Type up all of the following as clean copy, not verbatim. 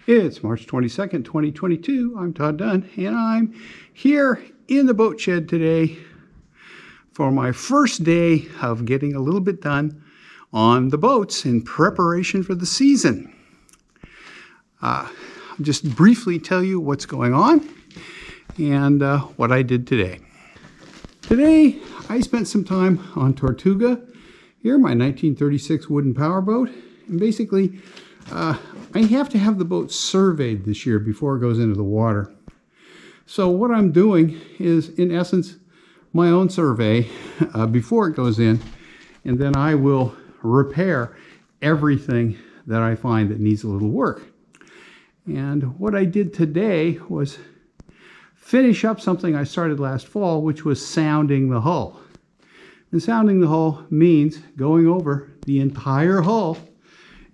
It's March 22nd, 2022. I'm Todd Dunn, and I'm here in the boat shed today for my first day of getting a little bit done on the boats in preparation for the season. I'll just briefly tell you what's going on and what I did today. Today, I spent some time on Tortuga, here, my 1936 wooden powerboat, and basically, I have to have the boat surveyed this year before it goes into the water. So what I'm doing is, in essence, my own survey before it goes in, and then I will repair everything that I find that needs a little work. And what I did today was finish up something I started last fall, which was sounding the hull. And sounding the hull means going over the entire hull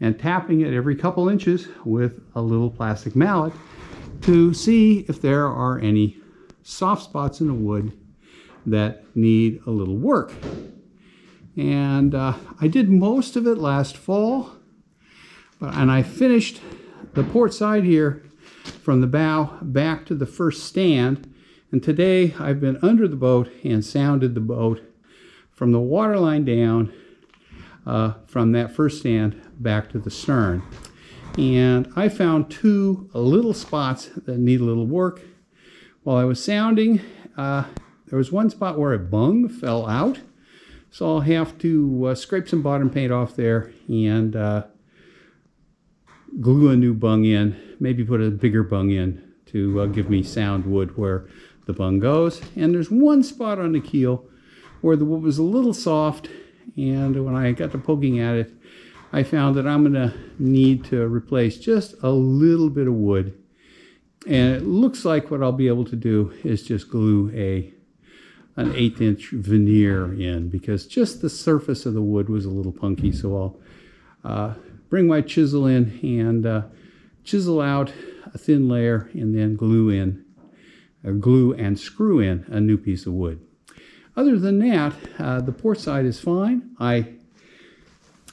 and tapping it every couple inches with a little plastic mallet to see if there are any soft spots in the wood that need a little work. And I did most of it last fall, and I finished the port side here from the bow back to the first stand, and today I've been under the boat and sounded the boat from the waterline down from that first stand back to the stern. And I found two little spots that need a little work. While I was sounding, there was one spot where a bung fell out, so I'll have to scrape some bottom paint off there and glue a new bung in, maybe put a bigger bung in to give me sound wood where the bung goes. And there's one spot on the keel where the wood was a little soft, and when I got to poking at it, I found that I'm going to need to replace just a little bit of wood. And it looks like what I'll be able to do is just glue an 1/8" veneer in, because just the surface of the wood was a little punky. So I'll bring my chisel in and chisel out a thin layer and then glue and screw in a new piece of wood. Other than that, the port side is fine.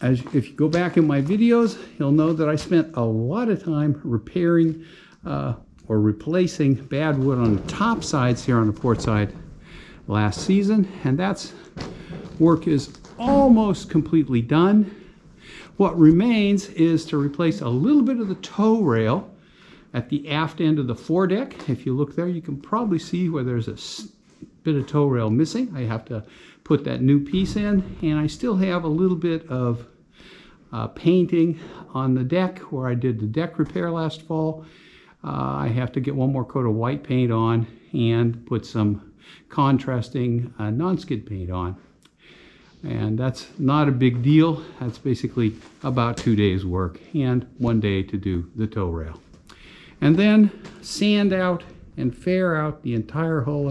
If you go back in my videos, you'll know that I spent a lot of time repairing or replacing bad wood on the top sides here on the port side last season, and that's work is almost completely done. What remains is to replace a little bit of the tow rail at the aft end of the foredeck. If you look there, you can probably see where there's a bit of tow rail missing. I have to put that new piece in, and I still have a little bit of painting on the deck where I did the deck repair last fall. I have to get one more coat of white paint on and put some contrasting non-skid paint on. And that's not a big deal. That's basically about 2 days work and 1 day to do the tow rail. And then sand out and fair out the entire hull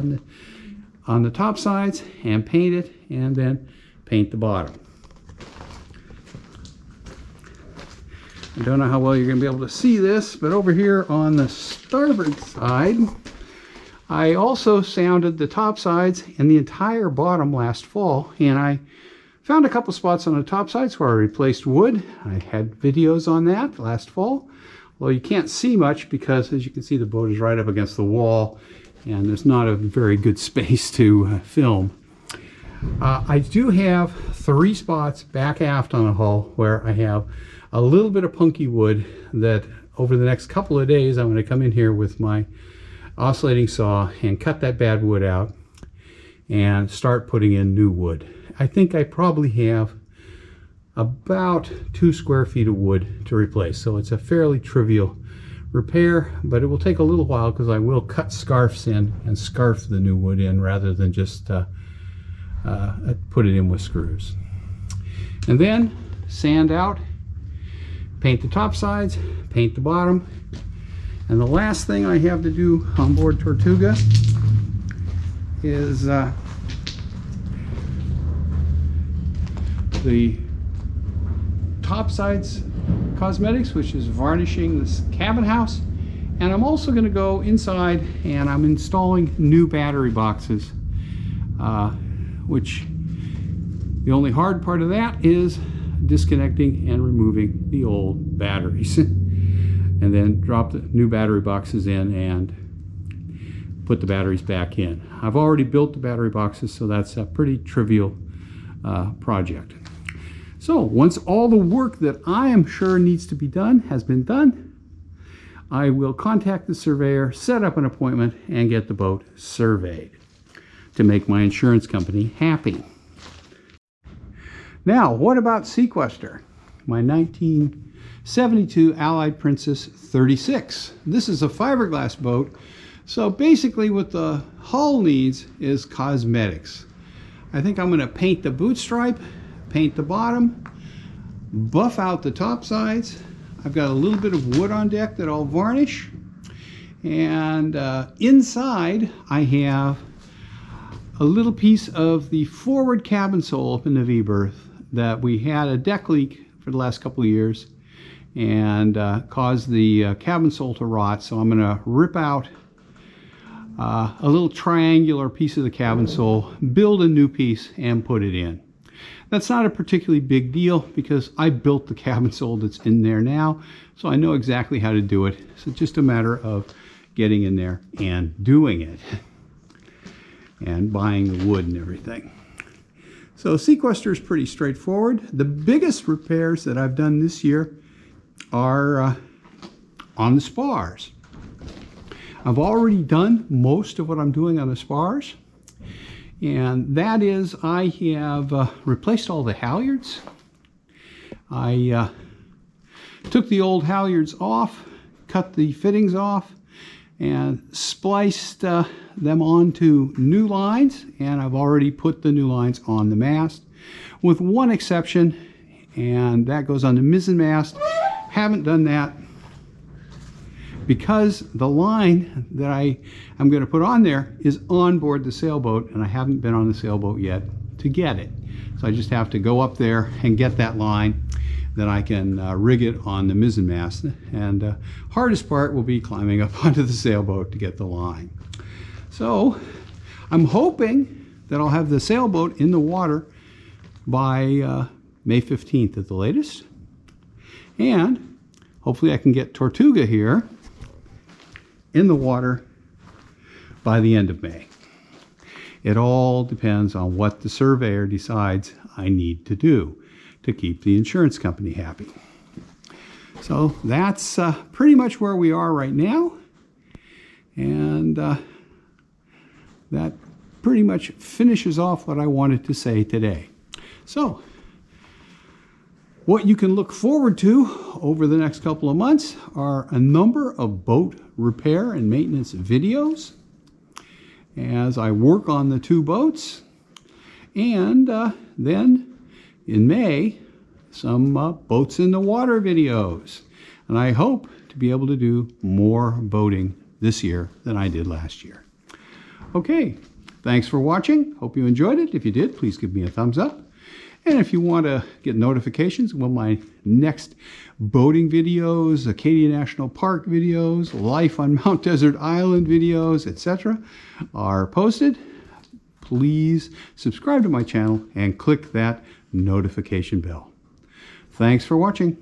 on the top sides and paint it, and then paint the bottom. I don't know how well you're going to be able to see this, but over here on the starboard side, I also sounded the top sides and the entire bottom last fall, and I found a couple spots on the top sides where I replaced wood. I had videos on that last fall. Well, you can't see much because, as you can see, the boat is right up against the wall, and there's not a very good space to film. I do have 3 spots back aft on the hull where I have a little bit of punky wood that over the next couple of days I'm going to come in here with my oscillating saw and cut that bad wood out and start putting in new wood. I think I probably have about 2 square feet of wood to replace, so it's a fairly trivial repair, but it will take a little while because I will cut scarfs in and scarf the new wood in rather than just put it in with screws. And then sand out, paint the top sides, paint the bottom, and the last thing I have to do on board Tortuga is the top sides cosmetics, which is varnishing this cabin house. And I'm also going to go inside and I'm installing new battery boxes, which the only hard part of that is disconnecting and removing the old batteries. and then drop the new battery boxes in and put the batteries back in. I've already built the battery boxes, so that's a pretty trivial project. So once all the work that I am sure needs to be done has been done, I will contact the surveyor, set up an appointment, and get the boat surveyed to make my insurance company happy. Now, what about Sequester? My 1972 Allied Princess 36. This is a fiberglass boat, so basically what the hull needs is cosmetics. I think I'm going to paint the boot stripe, paint the bottom, buff out the top sides. I've got a little bit of wood on deck that I'll varnish, and inside I have a little piece of the forward cabin sole up in the V-berth that we had a deck leak for the last couple of years and caused the cabin sole to rot. So I'm going to rip out a little triangular piece of the cabin sole, build a new piece, and put it in. That's not a particularly big deal because I built the cabin sole that's in there now, so I know exactly how to do it. So it's just a matter of getting in there and doing it and buying the wood and everything. So Sequester is pretty straightforward. The biggest repairs that I've done this year are on the spars. I've already done most of what I'm doing on the spars, and that is I have replaced all the halyards. I took the old halyards off, cut the fittings off, and spliced them onto new lines, and I've already put the new lines on the mast, with one exception, and that goes on the mizzen mast. Haven't done that because the line that I'm going to put on there is on board the sailboat, and I haven't been on the sailboat yet to get it. So I just have to go up there and get that line. Then I can rig it on the mizzen mast, and hardest part will be climbing up onto the sailboat to get the line. So I'm hoping that I'll have the sailboat in the water by May 15th at the latest, and hopefully I can get Tortuga here in the water by the end of May. It all depends on what the surveyor decides I need to do to keep the insurance company happy. So that's pretty much where we are right now, and that pretty much finishes off what I wanted to say today. So what you can look forward to over the next couple of months are a number of boat repair and maintenance videos as I work on the two boats, and then in May some boats in the water videos, and I hope to be able to do more boating this year than I did last year. Okay, thanks for watching. Hope you enjoyed it. If you did, please give me a thumbs up. And if you want to get notifications when my next boating videos, Acadia National Park videos, life on Mount Desert Island videos, etc. are posted, please subscribe to my channel and click that notification bell. Thanks for watching.